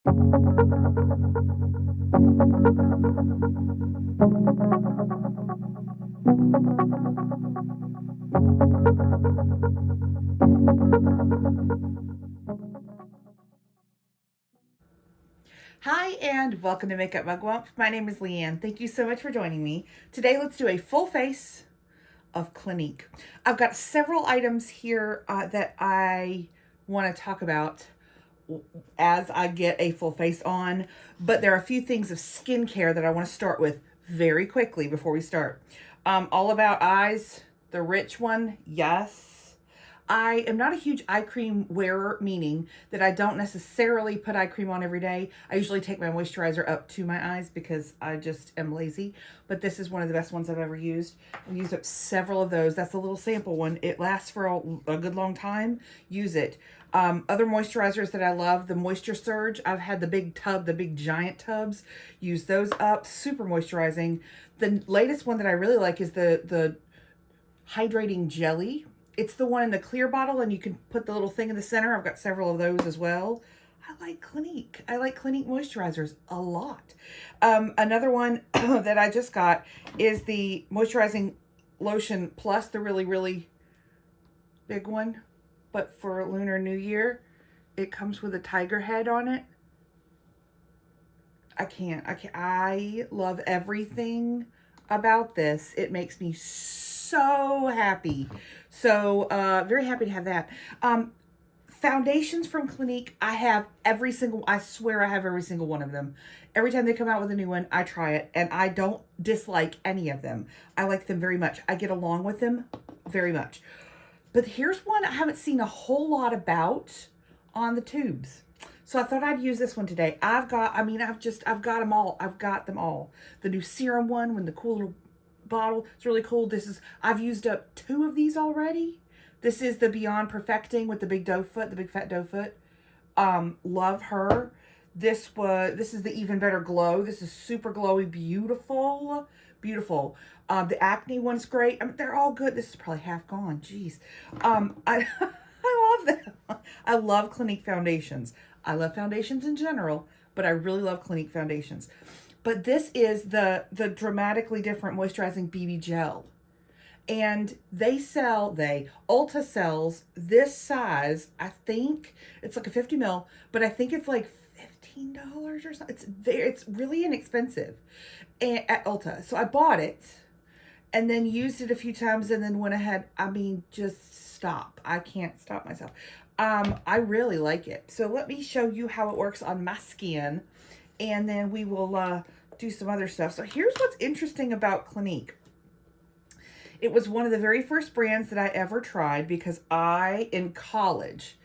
Hi and welcome to Makeup Mugwump. My name is Leanne. Thank you so much for joining me. Today let's do a full face of Clinique. I've got several items here that I want to talk about as I get a full face on, but there are a few things of skincare that I want to start with very quickly before we start. All About Eyes, the rich one, yes. I am not a huge eye cream wearer, meaning that I don't necessarily put eye cream on every day. I usually take my moisturizer up to my eyes because I just am lazy. But this is one of the best ones I've ever used. I've used up several of those. That's a little sample one. It lasts for a good long time. Use it. Other moisturizers that I love, the Moisture Surge. I've had the big tub, the big giant tubs. Use those up. Super moisturizing. The latest one that I really like is the Hydrating Jelly. It's the one in the clear bottle, and you can put the little thing in the center. I've got several of those as well. I like Clinique. I like Clinique moisturizers a lot. Another one that I just got is the Moisturizing Lotion Plus, the really, really big one. But for Lunar New Year, it comes with a tiger head on it. I love everything about this. It makes me so happy. So very happy to have that. Foundations from Clinique, I have I swear I have every single one of them. Every time they come out with a new one, I try it, and I don't dislike any of them. I like them very much. I get along with them very much. But here's one I haven't seen a whole lot about on the tubes. So I thought I'd use this one today. I've got them all. I've got them all. The new serum one with the cool little bottle. It's really cool. I've used up 2 of these already. This is the Beyond Perfecting with the big doe foot, the big fat doe foot. Love her. This is the Even Better Glow. This is super glowy, beautiful, beautiful. The acne one's great. I mean, they're all good. This is probably half gone. Jeez. I I love them. I love Clinique foundations. I love foundations in general, but I really love Clinique foundations. But this is the dramatically different Moisturizing Bb Gel. And Ulta sells this size. I think it's like a 50 ml, but I think it's like $15 or something. It's really inexpensive at Ulta. So I bought it and then used it a few times and then went ahead. I mean, just stop. I can't stop myself. I really like it. So let me show you how it works on my skin, and then we will do some other stuff. So here's what's interesting about Clinique. It was one of the very first brands that I ever tried because in college,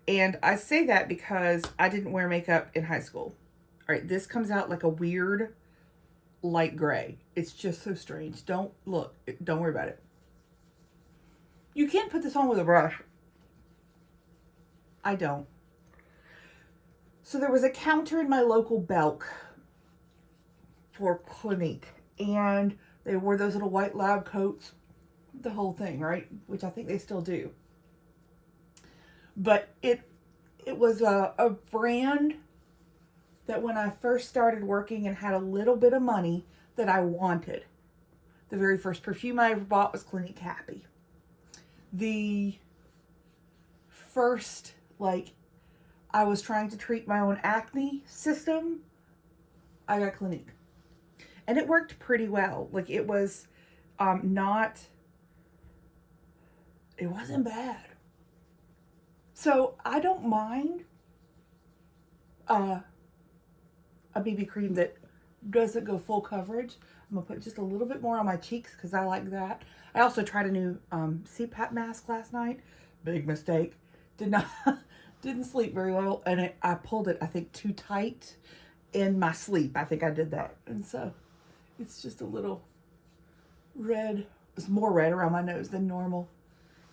and I say that because I didn't wear makeup in high school. All right, this comes out like a weird light gray. It's just so strange. Don't worry about it. You can't put this on with a brush. I don't. So there was a counter in my local Belk for Clinique, and they wore those little white lab coats, the whole thing, right? Which I think they still do. But it was a brand that when I first started working and had a little bit of money that I wanted. The very first perfume I ever bought was Clinique Happy. The first, I was trying to treat my own acne system, I got Clinique. And it worked pretty well. It was it wasn't bad. So I don't mind a BB cream that doesn't go full coverage. I'm gonna put just a little bit more on my cheeks because I like that. I also tried a new CPAP mask last night. Big mistake. Didn't sleep very well, and I pulled it, I think, too tight in my sleep. I think I did that, and so it's just a little red. It's more red around my nose than normal.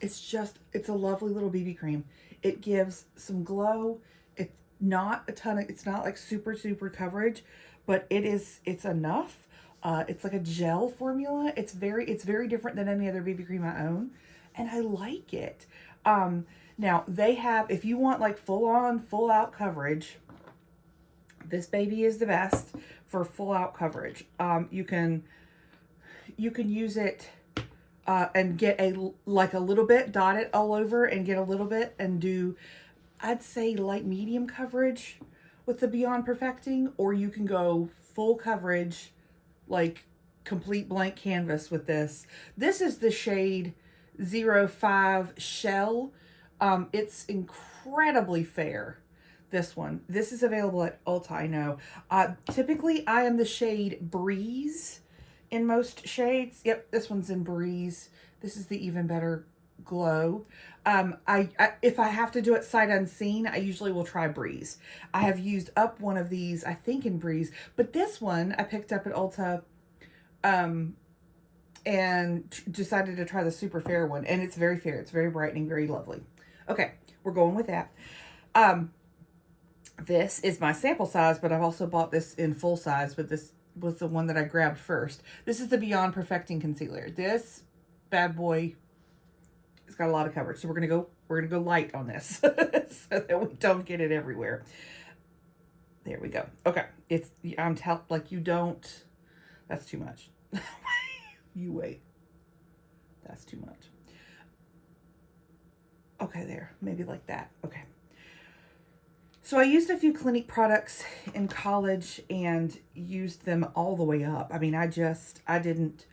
It's a lovely little BB cream. It gives some glow. It's not like super coverage, but it's enough. It's like a gel formula. It's very different than any other BB cream I own, and I like it. Now they have, if you want full out coverage, This baby is the best for full out coverage. You can use it and get like a little bit, dot it all over and get a little bit and do, I'd say light medium coverage with the Beyond Perfecting, or you can go full coverage, like complete blank canvas with this. This is the shade 05 Shell. It's incredibly fair. This one. This is available at Ulta, I know. Typically, I am the shade Breeze in most shades. Yep, this one's in Breeze. This is the Even Better Glow. If I have to do it sight unseen, I usually will try Breeze. I have used up one of these, I think, in Breeze. But this one I picked up at Ulta and decided to try the super fair one. And it's very fair. It's very brightening, very lovely. Okay, we're going with that. This is my sample size, but I've also bought this in full size, but this was the one that I grabbed first. This is the Beyond Perfecting Concealer. This bad boy, it's got a lot of coverage. So we're gonna go light on this so that we don't get it everywhere. There we go. Okay. Like you don't, that's too much. You wait. That's too much. Okay, there. Maybe like that. Okay. So I used a few Clinique products in college and used them all the way up. I mean, I didn't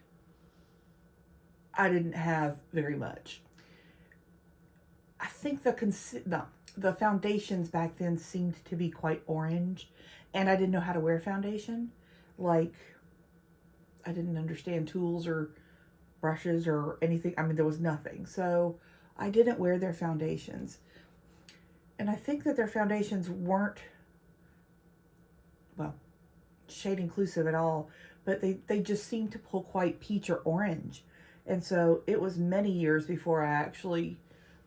have very much. I think the foundations back then seemed to be quite orange, and I didn't know how to wear foundation. Like, I didn't understand tools or brushes or anything. I mean, there was nothing. So I didn't wear their foundations. And I think that their foundations weren't, well, shade inclusive at all, but they just seemed to pull quite peach or orange. And so it was many years before I actually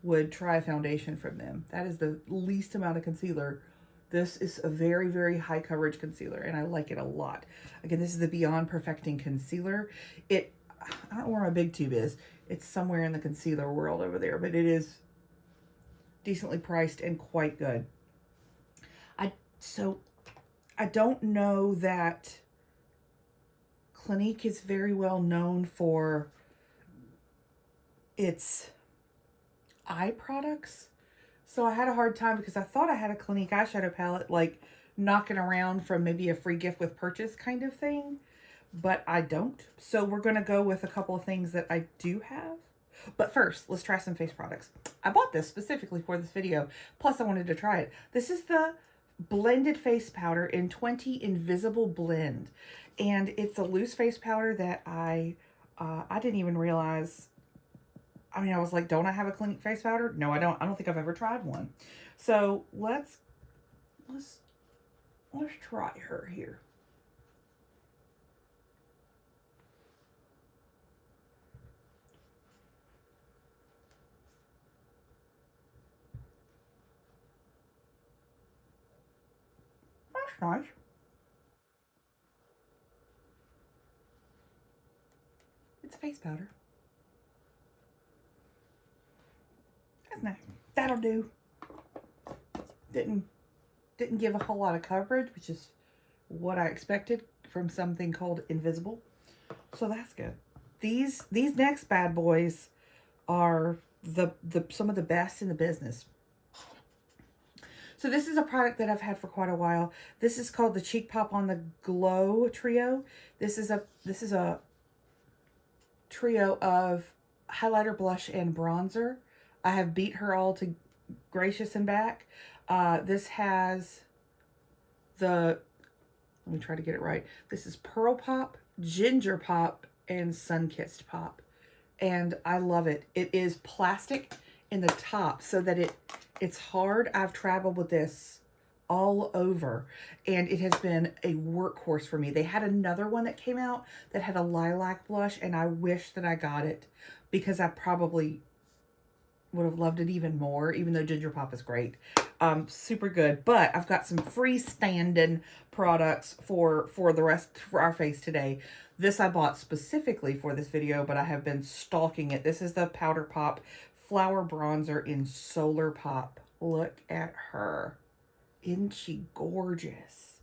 would try a foundation from them. That is the least amount of concealer. This is a very, very high coverage concealer, and I like it a lot. Again, this is the Beyond Perfecting Concealer. I don't know where my big tube is. It's somewhere in the concealer world over there, but it is decently priced and quite good. So I don't know that Clinique is very well known for its eye products. So I had a hard time because I thought I had a Clinique eyeshadow palette like knocking around from maybe a free gift with purchase kind of thing, but I don't. So we're going to go with a couple of things that I do have. But first, let's try some face products. I bought this specifically for this video. Plus, I wanted to try it. This is the blended face powder in 20 Invisible Blend. And it's a loose face powder that I didn't even realize. I mean, I was like, don't I have a Clinique face powder? No, I don't. I don't think I've ever tried one. So let's try her here. Nice. It's face powder. That's nice. That'll do. Didn't give a whole lot of coverage, which is what I expected from something called Invisible. So that's good. These next bad boys are some of the best in the business. So this is a product that I've had for quite a while. This is called the Cheek Pop on the Glow Trio. This is a trio of highlighter, blush, and bronzer. I have beat her all to gracious and back. This has let me try to get it right. This is Pearl Pop, Ginger Pop, and Sun-Kissed Pop. And I love it. It is plastic in the top so that it's hard. I've traveled with this all over, and it has been a workhorse for me. They had another one that came out that had a lilac blush, and I wish that I got it because I probably would have loved it even more, even though Ginger Pop is great. Super good. But I've got some freestanding products for our face today. This I bought specifically for this video, but I have been stalking it. This is the Powder Pop Flower Bronzer in Solar Pop. Look at her. Isn't she gorgeous?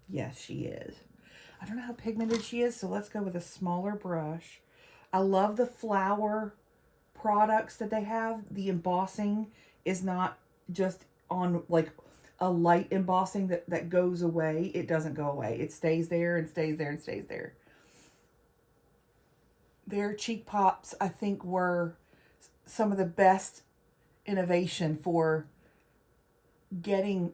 Yes, she is. I don't know how pigmented she is, so let's go with a smaller brush. I love the flower products that they have. The embossing is not just on like a light embossing that goes away. It doesn't go away. It stays there and stays there and stays there. Their cheek pops, I think, were some of the best innovation for getting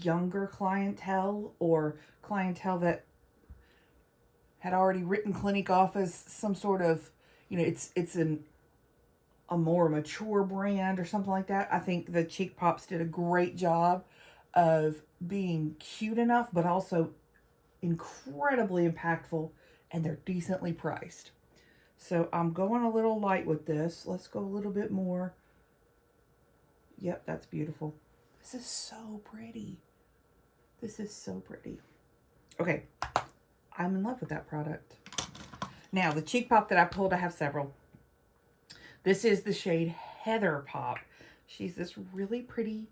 younger clientele or clientele that had already written Clinique off as some sort of, you know, it's a more mature brand or something like that. I think the Cheek Pops did a great job of being cute enough, but also incredibly impactful, and they're decently priced. So I'm going a little light with this. Let's go a little bit more. Yep, that's beautiful. This is so pretty. This is so pretty. Okay, I'm in love with that product. Now, the Cheek Pop that I pulled, I have several. This is the shade Heather Pop. She's this really pretty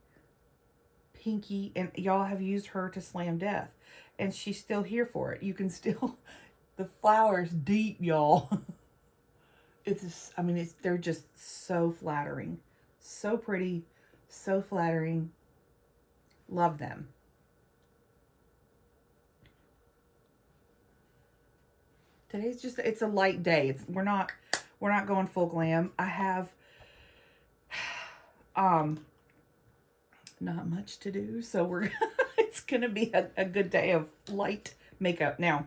pinky, and y'all have used her to slam death, and she's still here for it. You can still, the flower's deep, y'all. It's just, I mean, they're just so flattering. So pretty, so flattering. Love them. Today's just, it's a light day. We're not going full glam. I have not much to do, so it's gonna be a good day of light makeup. Now,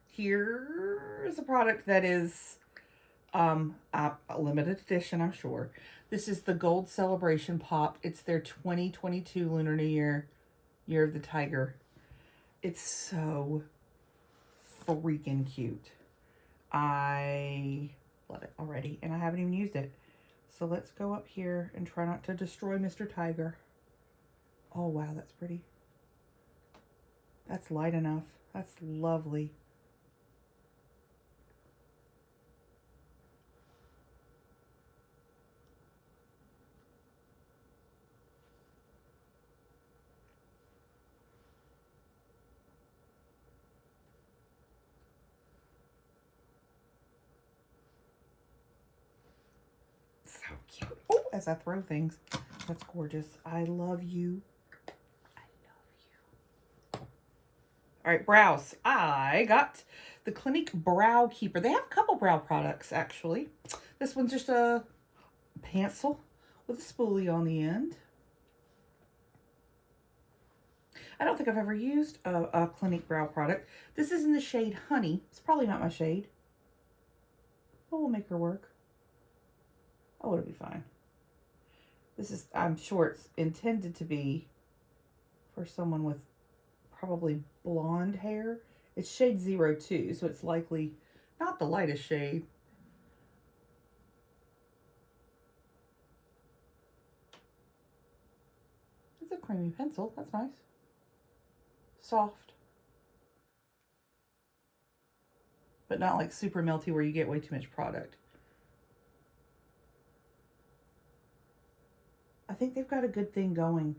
here's a product that is a limited edition, I'm sure. This is the Gold Celebration Pop. It's their 2022 Lunar New Year of the Tiger. It's so freaking cute. I love it already, and I haven't even used it. So let's go up here and try not to destroy Mr. Tiger. Oh, wow, that's pretty. That's light enough. That's lovely. So cute. Oh, as I throw things. That's gorgeous. I love you. I love you. All right, brows. I got the Clinique Brow Keeper. They have a couple brow products, actually. This one's just a pencil with a spoolie on the end. I don't think I've ever used a Clinique brow product. This is in the shade Honey. It's probably not my shade, but we'll make her work. Oh, it'll be fine. This is, I'm sure it's intended to be for someone with probably blonde hair. It's shade 02, so it's likely not the lightest shade. It's a creamy pencil. That's nice. Soft. But not like super melty where you get way too much product. I think they've got a good thing going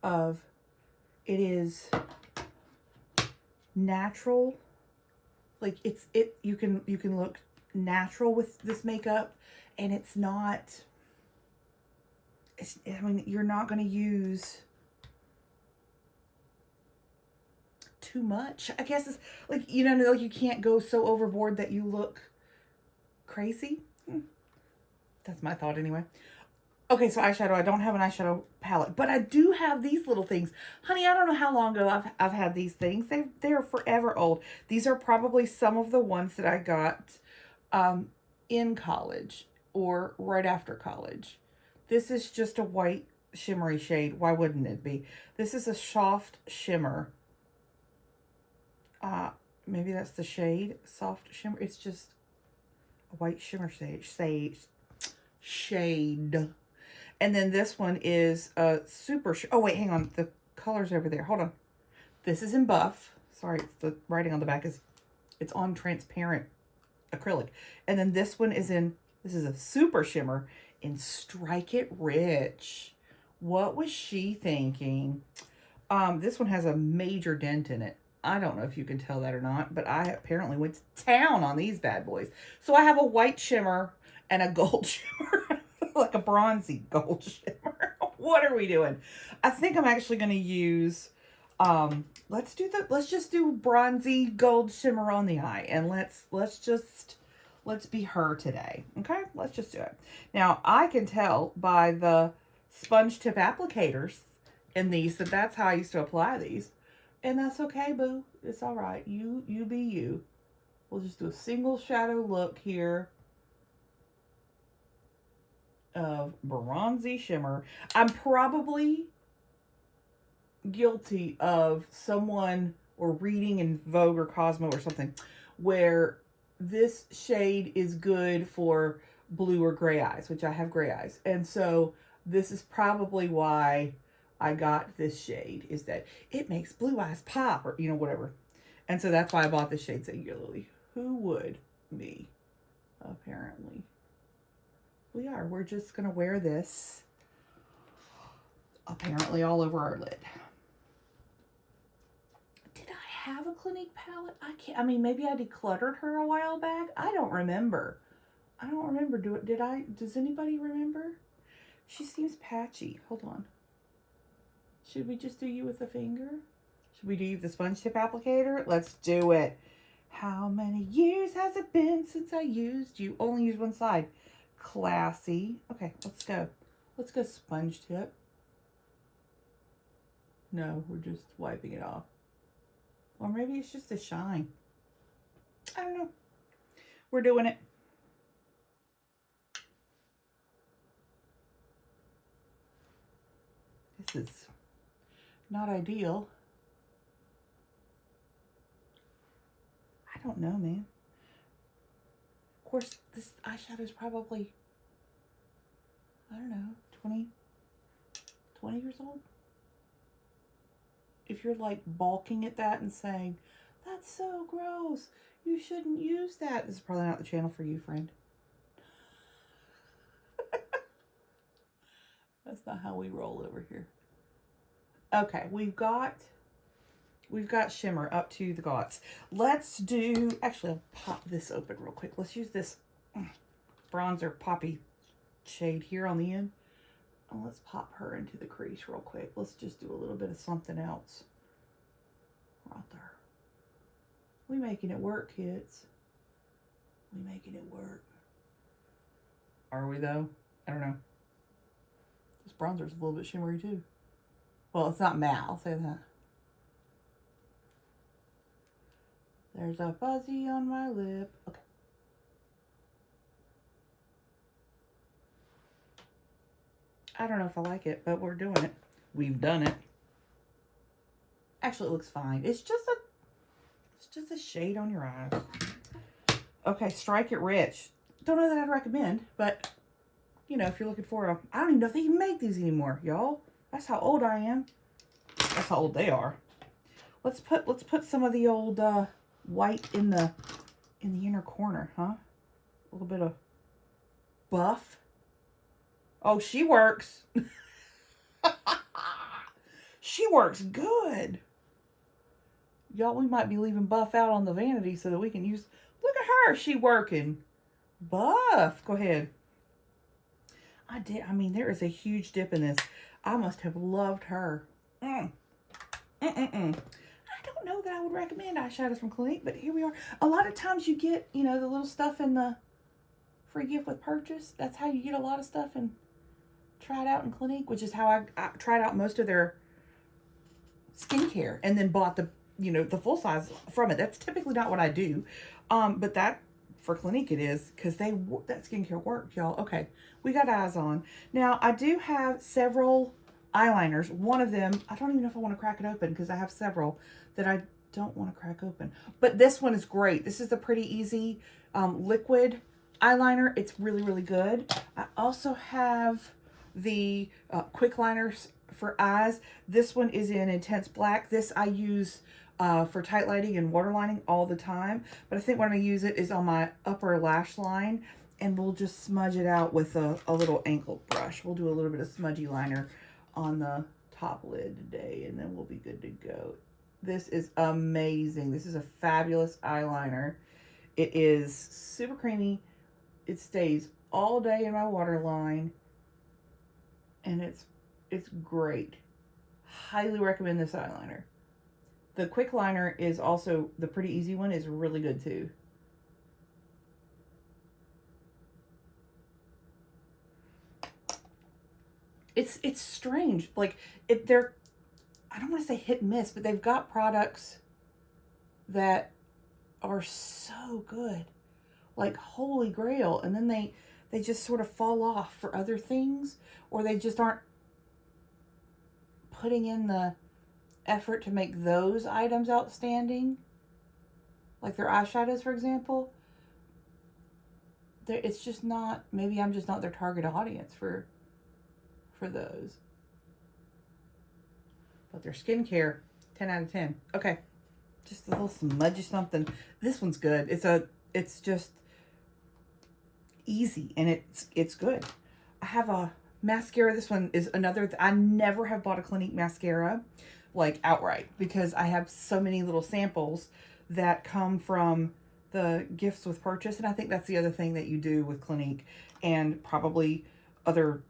of it is natural. Like you can look natural with this makeup, and it's not, I mean, you're not going to use too much. I guess it's like, you know, like you can't go so overboard that you look crazy. That's my thought anyway. Okay, so eyeshadow. I don't have an eyeshadow palette, but I do have these little things. Honey, I don't know how long ago I've had these things. They're forever old. These are probably some of the ones that I got in college or right after college. This is just a white shimmery shade. Why wouldn't it be? This is a soft shimmer. Maybe that's the shade, soft shimmer. It's just a white shimmer shade. And then this one is a super, oh wait, hang on. The color's over there. Hold on. This is in Buff. Sorry, the writing on the back it's on transparent acrylic. And then this one is this is a super shimmer in Strike It Rich. What was she thinking? This one has a major dent in it. I don't know if you can tell that or not, but I apparently went to town on these bad boys. So I have a white shimmer and a gold shimmer, like a bronzy gold shimmer. What are we doing? I think I'm actually going to use, let's just do bronzy gold shimmer on the eye, and let's be her today. Okay, let's just do it. Now I can tell by the sponge tip applicators in these that's how I used to apply these. And that's okay, boo. It's all right. You be you. We'll just do a single shadow look here of bronzy shimmer. I'm probably guilty of someone or reading in Vogue or Cosmo or something where this shade is good for blue or gray eyes, which I have gray eyes. And so this is probably why I got this shade, is that it makes blue eyes pop, or, you know, whatever. And so that's why I bought this shade singularly. Who would? Me. Apparently. We are. We're just going to wear this apparently all over our lid. Did I have a Clinique palette? I mean, maybe I decluttered her a while back. I don't remember. Does anybody remember? She seems patchy. Hold on. Should we just do you with the finger? Should we do you with the sponge tip applicator? Let's do it. How many years has it been since I used you? Only use one side. Classy. Okay, let's go. Let's go sponge tip. No, we're just wiping it off. Or maybe it's just a shine. I don't know. We're doing it. This is not ideal. I don't know, man. Of course, this eyeshadow is probably, I don't know, 20 years old. If you're like balking at that and saying, that's so gross, you shouldn't use that, this is probably not the channel for you, friend. That's not how we roll over here. Okay, we've got shimmer up to the gods. Let's do, actually I'll pop this open real quick. Let's use this bronzer poppy shade here on the end. And let's pop her into the crease real quick. Let's just do a little bit of something else right there. We making it work, kids. We making it work. Are we though? I don't know. This bronzer's a little bit shimmery too. Well, it's not matte, I'll say that. There's a fuzzy on my lip. Okay. I don't know if I like it, but we're doing it. We've done it. Actually, it looks fine. It's just a shade on your eyes. Okay, strike it rich. Don't know that I'd recommend, but you know, if you're looking for I don't even know if they even make these anymore, y'all. That's how old I am. That's how old they are. Let's put some of the old white in the inner corner, huh? A little bit of buff. Oh, she works. She works good. Y'all, we might be leaving buff out on the vanity so that we can use, look at her, she working. Buff, go ahead. I mean, there is a huge dip in this. I must have loved her. I don't know that I would recommend eyeshadows from Clinique, but here we are. A lot of times you get, you know, the little stuff in the free gift with purchase. That's how you get a lot of stuff and try it out in Clinique, which is how I tried out most of their skincare and then bought the, you know, the full size from it. That's typically not what I do. But that, for Clinique it is, because that skincare worked, y'all. Okay, we got eyes on. Now, I do have several eyeliners. One of them, I don't even know if I want to crack it open because I have several that I don't want to crack open. But this one is great. This is the Pretty Easy liquid eyeliner. It's really, really good. I also have the quick liners for eyes. This one is in Intense Black. This I use for tight lighting and waterlining all the time. But I think when I use it is on my upper lash line. And we'll just smudge it out with a little ankle brush. We'll do a little bit of smudgy liner on the top lid today. And then we'll be good to go. This is amazing. This is a fabulous eyeliner. It is super creamy. It stays all day in my waterline. And it's great. Highly recommend this eyeliner. The quick liner is also, the Pretty Easy one is really good too. It's strange. Like, they're, I don't want to say hit and miss, but they've got products that are so good. Like holy grail. And then they just sort of fall off for other things, or they just aren't putting in the effort to make those items outstanding. Like their eyeshadows, for example. It's just not, maybe I'm just not their target audience for those. But their skincare, 10 out of 10. Okay. Just a little smudgy something. This one's good. It's just easy and it's good. I have a mascara. This one is another, I never have bought a Clinique mascara like outright because I have so many little samples that come from the gifts with purchase. And I think that's the other thing that you do with Clinique and probably other,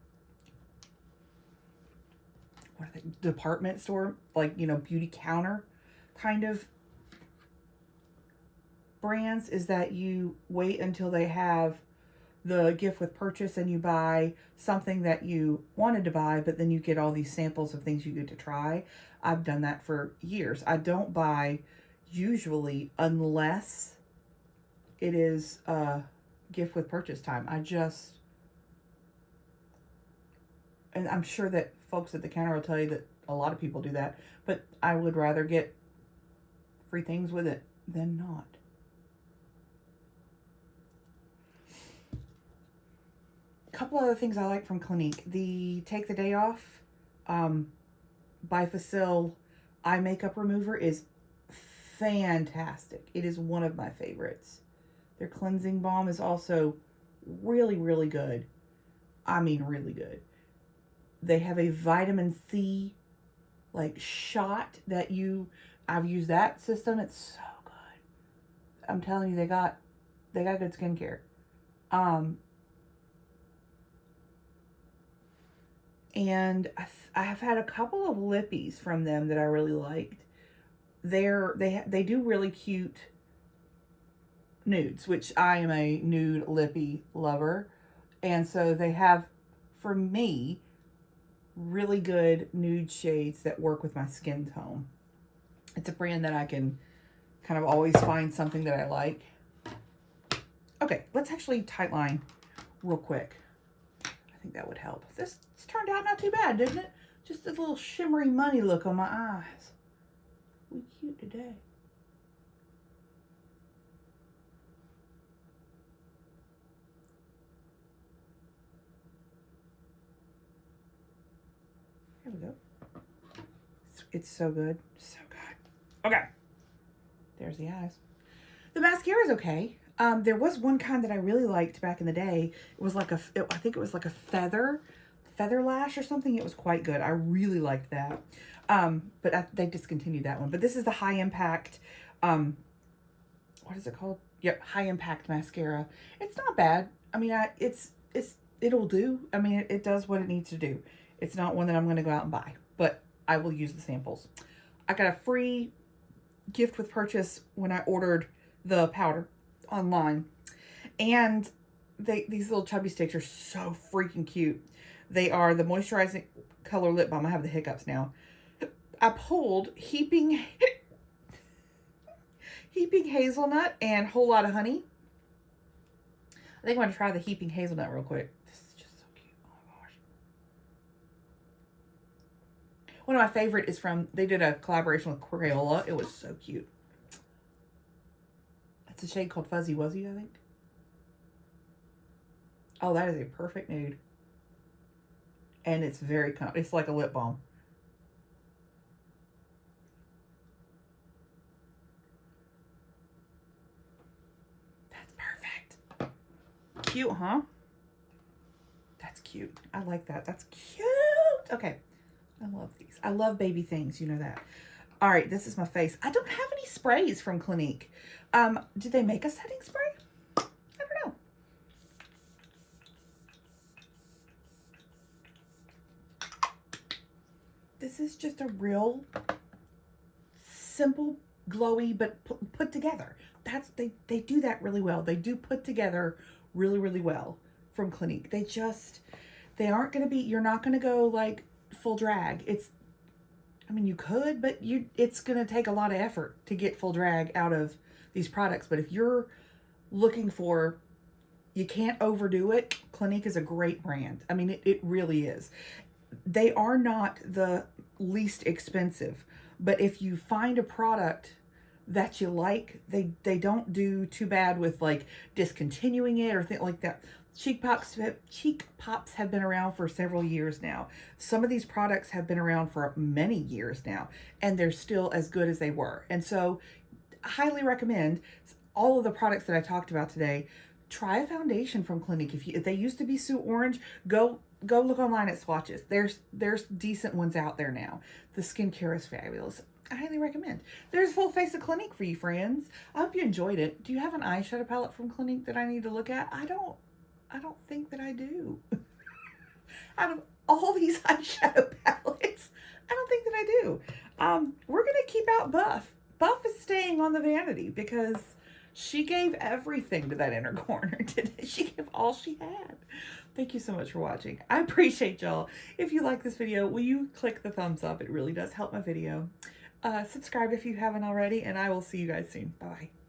what are they, department store, like, you know, beauty counter kind of brands, is that you wait until they have the gift with purchase and you buy something that you wanted to buy, but then you get all these samples of things you get to try. I've done that for years. I don't buy usually unless it is gift with purchase time. And I'm sure that folks at the counter will tell you that a lot of people do that, but I would rather get free things with it than not. Couple other things I like from Clinique. The Take the Day Off by Facil eye makeup remover is fantastic. It is one of my favorites. Their cleansing balm is also really, really good. I mean, really good. They have a vitamin C like shot that I've used that system. It's so good. I'm telling you, they got good skincare. And I have had a couple of lippies from them that I really liked. They do really cute nudes, which I am a nude lippy lover. And so they have, for me, really good nude shades that work with my skin tone. It's a brand that I can kind of always find something that I like. Okay, let's actually tightline real quick. I think that would help. This turned out not too bad, didn't it? Just a little shimmery money look on my eyes. We cute today. There we go. It's so good. So good. Okay. There's the eyes. The mascara is okay. There was one kind that I really liked back in the day. It was like I think it was like a feather lash or something. It was quite good. I really liked that. But they discontinued that one. But this is the high impact, what is it called? Yep, high impact mascara. It's not bad. I mean, it'll do. I mean, it does what it needs to do. It's not one that I'm going to go out and buy, but I will use the samples. I got a free gift with purchase when I ordered the powder online, and these little chubby sticks are so freaking cute. They are the Moisturizing Color Lip Balm. I have the hiccups now. I pulled Heaping Hazelnut and Whole Lot of Honey. I think I'm going to try the Heaping Hazelnut real quick. This is just so cute. Oh my gosh. One of my favorite is they did a collaboration with Crayola. It was so cute. It's a shade called Fuzzy Wuzzy, I think. Oh, that is a perfect nude. And it's it's like a lip balm. That's perfect. Cute, huh? That's cute. I like that. That's cute. Okay. I love these. I love baby things. You know that. All right, this is my face. I don't have any sprays from Clinique. Did they make a setting spray? I don't know. This is just a real simple, glowy, but put together. They do that really well. They do put together really, really well from Clinique. They aren't going to be, you're not going to go like full drag. I mean, you could, but it's going to take a lot of effort to get full drag out of these products. But if you're looking for, you can't overdo it, Clinique is a great brand. I mean, it really is. They are not the least expensive, but if you find a product that you like, they don't do too bad with like discontinuing it or things like that. Cheek Pops have been around for several years now. Some of these products have been around for many years now, and they're still as good as they were. And so I highly recommend all of the products that I talked about today. Try a foundation from Clinique. If they used to be so orange, go look online at swatches. There's decent ones out there now. The skincare is fabulous. I highly recommend. There's a full face of Clinique for you, friends. I hope you enjoyed it. Do you have an eyeshadow palette from Clinique that I need to look at? I don't think that I do. Out of all these eyeshadow palettes, I don't think that I do. We're gonna keep out Buff. Buff is staying on the vanity because she gave everything to that inner corner today. She gave all she had. Thank you so much for watching. I appreciate y'all. If you like this video, will you click the thumbs up? It really does help my video. Subscribe if you haven't already, and I will see you guys soon. Bye-bye.